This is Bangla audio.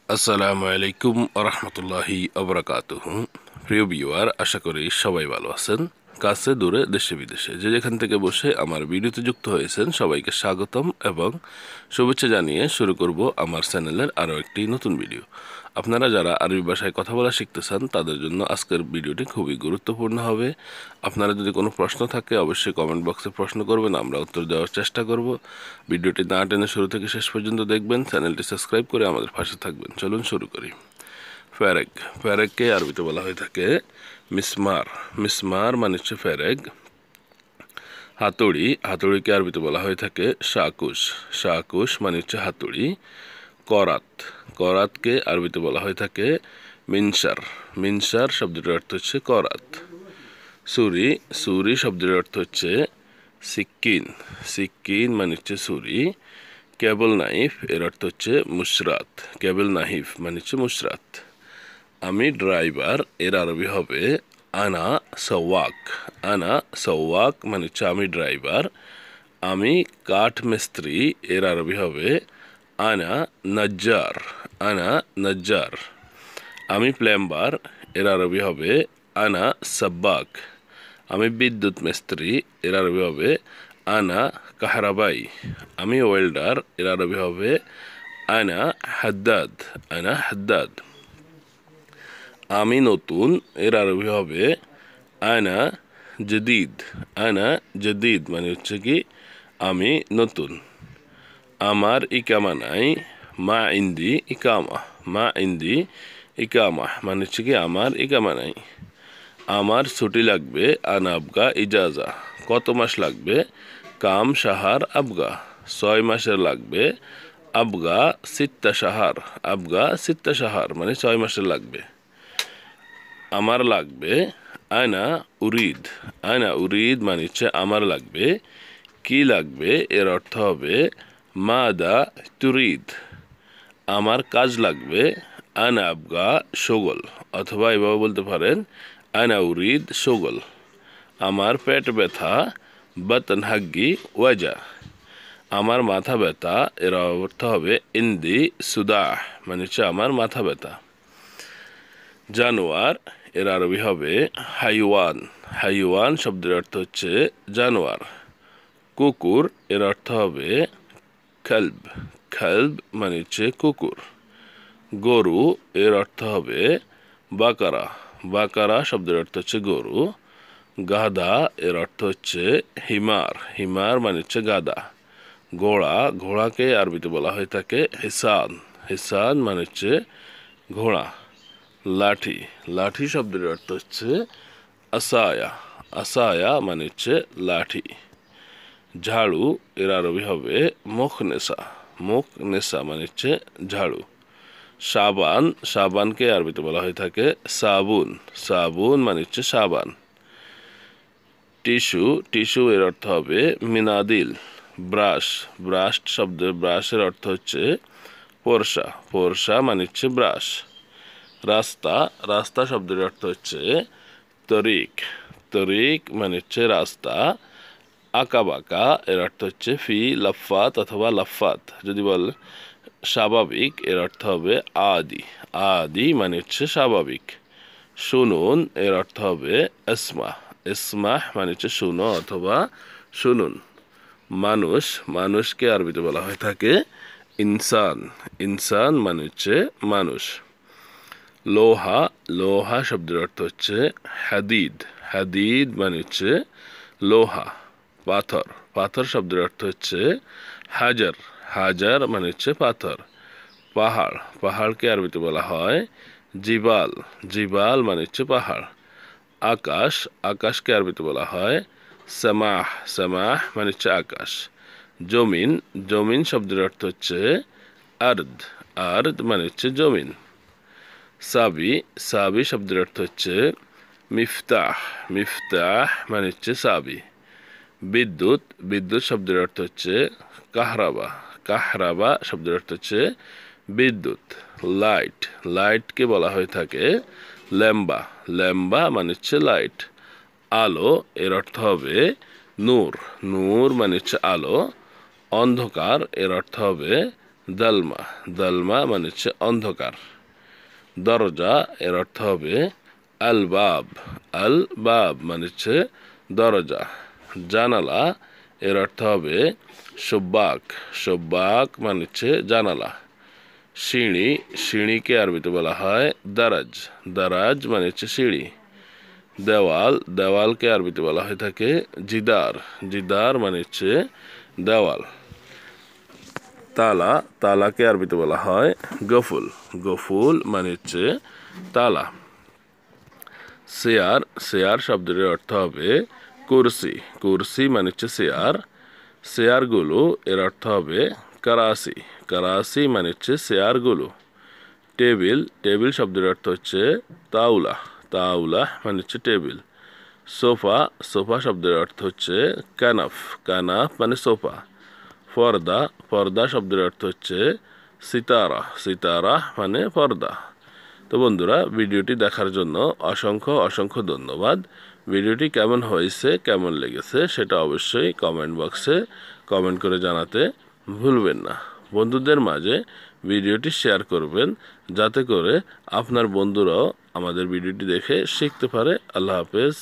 আসসালামু আলাইকুম রহমতুল্লাহি আবরাকাতুহু। প্রিয় ভিউয়ার, আশা করি সবাই ভালো আছেন। কাছে দূরে দেশে বিদেশে যে যেখান থেকে বসে আমার ভিডিওতে যুক্ত হয়েছেন সবাইকে স্বাগতম এবং শুভেচ্ছা জানিয়ে শুরু করব আমার চ্যানেলের আরও একটি নতুন ভিডিও। আপনারা যারা আরবি ভাষায় কথা বলা শিখতে চান তাদের জন্য আজকের ভিডিওটি খুবই গুরুত্বপূর্ণ হবে। আপনারা যদি কোনো প্রশ্ন থাকে অবশ্যই কমেন্ট বক্সে প্রশ্ন করবেন, আমরা উত্তর দেওয়ার চেষ্টা করব। ভিডিওটি না টেনে শুরু থেকে শেষ পর্যন্ত দেখবেন, চ্যানেলটি সাবস্ক্রাইব করে আমাদের পাশে থাকবেন। চলুন শুরু করি। ফেরেক, ফেরেককে আরবিতে বলা হয়ে থাকে মিসমার। মিসমার মানে হচ্ছে ফেরেক। হাতুড়ি, হাতুড়িকে আরবিতে বলা হয়ে থাকে শাকুশ। শাকুশ মানে হচ্ছে হাতুড়ি। করাত, করাতকে আরবিতে বলা হয়ে থাকে মিনসার। মিনসার শব্দটির অর্থ হচ্ছে করাত। ছুরি, ছুরি শব্দের অর্থ হচ্ছে সিক্কিন। সিক্কিন মানে হচ্ছে ছুরি। কেবল নাইফ এর অর্থ হচ্ছে মুশরাত। কেবল নাইফ মানে হচ্ছে মুশরাত। আমি ড্রাইভার এর আরবি হবে আনা সওয়াক। আনা সওয়াক মানে হচ্ছে আমি ড্রাইভার। আমি কাঠ মিস্ত্রি এর আরবি হবে আনা নজ্জার। আনা নজ্জার। আমি প্লাম্বার এর আরবি হবে আনা সাব্বাক। আমি বিদ্যুৎ মিস্ত্রি এর আরবি হবে আনা কাহরাবাই। আমি ওয়েল্ডার এর আরবি হবে আনা হাদ্দাদ। আনা হাদ্দাদ। আমি নতুন এর আরবি হবে আনা জদিদ। আনা জদিদ মানে হচ্ছে কি আমি নতুন। আমার ইকামা নাই মা ইন্দি ইকামা। মা ইন্দি ইকামা মানে হচ্ছে কি আমার ইকামা নাই। আমার ছুটি লাগবে আনা আবগা ইজাজা। কত মাস লাগবে কাম শাহার আবগা। 6 মাসের লাগবে আবগা সিত্তা শাহার। আবগা সিত্তা শাহার মানে 6 মাসের লাগবে। আমার লাগবে আনা উরিদ। আনা উরিদ মানে হচ্ছে আমার লাগবে। কি লাগবে এর অর্থ হবে মাদা তুরিদ। আমার কাজ লাগবে আনা আবগা শোগল, অথবা এভাবে বলতে পারেন আনা উরিদ শোগল। আমার পেট ব্যথা বাতন হাগ্গি ওয়াজা। আমার মাথা ব্যথা এর অর্থ হবে ইন্দি সুদাহ মানে হচ্ছে আমার মাথা ব্যথা। জানোয়ার এর আরবি হবে হাইওয়ান। হাইওয়ান শব্দের অর্থ হচ্ছে জানোয়ার। কুকুর এর অর্থ হবে খেলব। খেলব মানে হচ্ছে কুকুর। গরু এর অর্থ হবে বাকারা। বাকারা শব্দের অর্থ হচ্ছে গরু। গাধা এর অর্থ হচ্ছে হিমার। হিমার মানে হচ্ছে গাধা। ঘোড়া, ঘোড়াকে আরবিতে বলা হয়ে থাকে হিসান। হিসান মানে হচ্ছে ঘোড়া। লাঠি, লাঠি শব্দের অর্থ হচ্ছে আসায়া। আসায়া মানে হচ্ছে লাঠি। ঝাড়ু এর আরবি হবে মুখনেসা। মুখনেসা মানে হচ্ছে ঝাড়ু। সাবান, সাবানকে আরবিতে বলা হয়ে থাকে সাবুন। সাবুন মানে হচ্ছে সাবান। টিস্যু, টিস্যু এর অর্থ হবে মিনাদিল। ব্রাশ, ব্রাশ শব্দের ব্রাশের অর্থ হচ্ছে ফর্সা। ফর্সা মানে হচ্ছে ব্রাশ। রাস্তা, রাস্তা শব্দের অর্থ হচ্ছে তরিক। তরিক মানে হচ্ছে রাস্তা। আঁকাবাঁকা এর অর্থ হচ্ছে ফি লাফাত অথবা লাফাত। যদি বল স্বাভাবিক এর অর্থ হবে আদি। আদি মানে হচ্ছে স্বাভাবিক। শুনুন এর অর্থ হবে ইসমা। ইসমা মানে হচ্ছে শুনো অথবা শুনুন। মানুষ, মানুষকে আরবিতে বলা হয়ে থাকে ইনসান। ইনসান মানে হচ্ছে মানুষ। লোহা, লোহা শব্দের অর্থ হচ্ছে হাদিদ। হাদিদ মানে হচ্ছে লোহা। পাথর, পাথর শব্দের অর্থ হচ্ছে হাজার। হাজার মানে হচ্ছে পাথর। পাহাড়, পাহাড়কে আরবিতে বলা হয় জিবাল। জিবাল মানে হচ্ছে পাহাড়। আকাশ, আকাশকে আরবিতে বলা হয় সামাহ। সামাহ মানে হচ্ছে আকাশ। জমিন, জমিন শব্দের অর্থ হচ্ছে আর্দ। আর্দ মানে হচ্ছে জমিন। সাবি, সাবি শব্দের অর্থ হচ্ছে মিফতাহ। মিফতাহ মানে হচ্ছে সাবি। বিদ্যুৎ, বিদ্যুৎ শব্দের অর্থ হচ্ছে কাহরাবা। কাহরাবা শব্দের অর্থ হচ্ছে বিদ্যুৎ। লাইট, লাইটকে বলা হয়ে থাকে ল্যাম্বা। ল্যাম্বা মানে হচ্ছে লাইট। আলো এর অর্থ হবে নূর। নূর মানে হচ্ছে আলো। অন্ধকার এর অর্থ হবে দালমা, দালমা মানে হচ্ছে অন্ধকার। দরজা এর অর্থ হবে আল বাব, আল বাব মানে হচ্ছে দরজা। জানালা এর অর্থ হবে সুব্বাক, সুব্বাক মানে হচ্ছে জানালা। সিঁড়ি, সিঁড়িকে আরবিতে বলা হয় দারাজ, দারাজ মানে হচ্ছে সিঁড়ি। দেওয়াল, দেওয়ালকে আরবিতে বলা হয়ে থাকে জিদার, জিদার মানে হচ্ছে দেওয়াল। তালা, তালাকে আরবিতে বলা হয় গফুল, গফুল মানে হচ্ছে তালা। চেয়ার, চেয়ার শব্দের অর্থ হবে কুরসি, কুরসি মানে হচ্ছে চেয়ার। চেয়ারগুলো এর অর্থ হবে কারাসি, কারাসি মানে হচ্ছে চেয়ারগুলো। টেবিল, টেবিল শব্দের অর্থ হচ্ছে তাওলা, তাওলা মানে হচ্ছে টেবিল। সোফা, সোফা শব্দের অর্থ হচ্ছে কানাফ, কানাফ মানে সোফা। পর্দা, পর্দা শব্দের অর্থ হচ্ছে সিতারা, সিতারা মানে পর্দা। তো বন্ধুরা, ভিডিওটি দেখার জন্য অসংখ্য অসংখ্য ধন্যবাদ। ভিডিওটি কেমন হয়েছে, কেমন লেগেছে সেটা অবশ্যই কমেন্ট বক্সে কমেন্ট করে জানাতে ভুলবেন না। বন্ধুদের মাঝে ভিডিওটি শেয়ার করবেন, যাতে করে আপনার বন্ধুরাও আমাদের ভিডিওটি দেখে শিখতে পারে। আল্লাহ হাফেজ।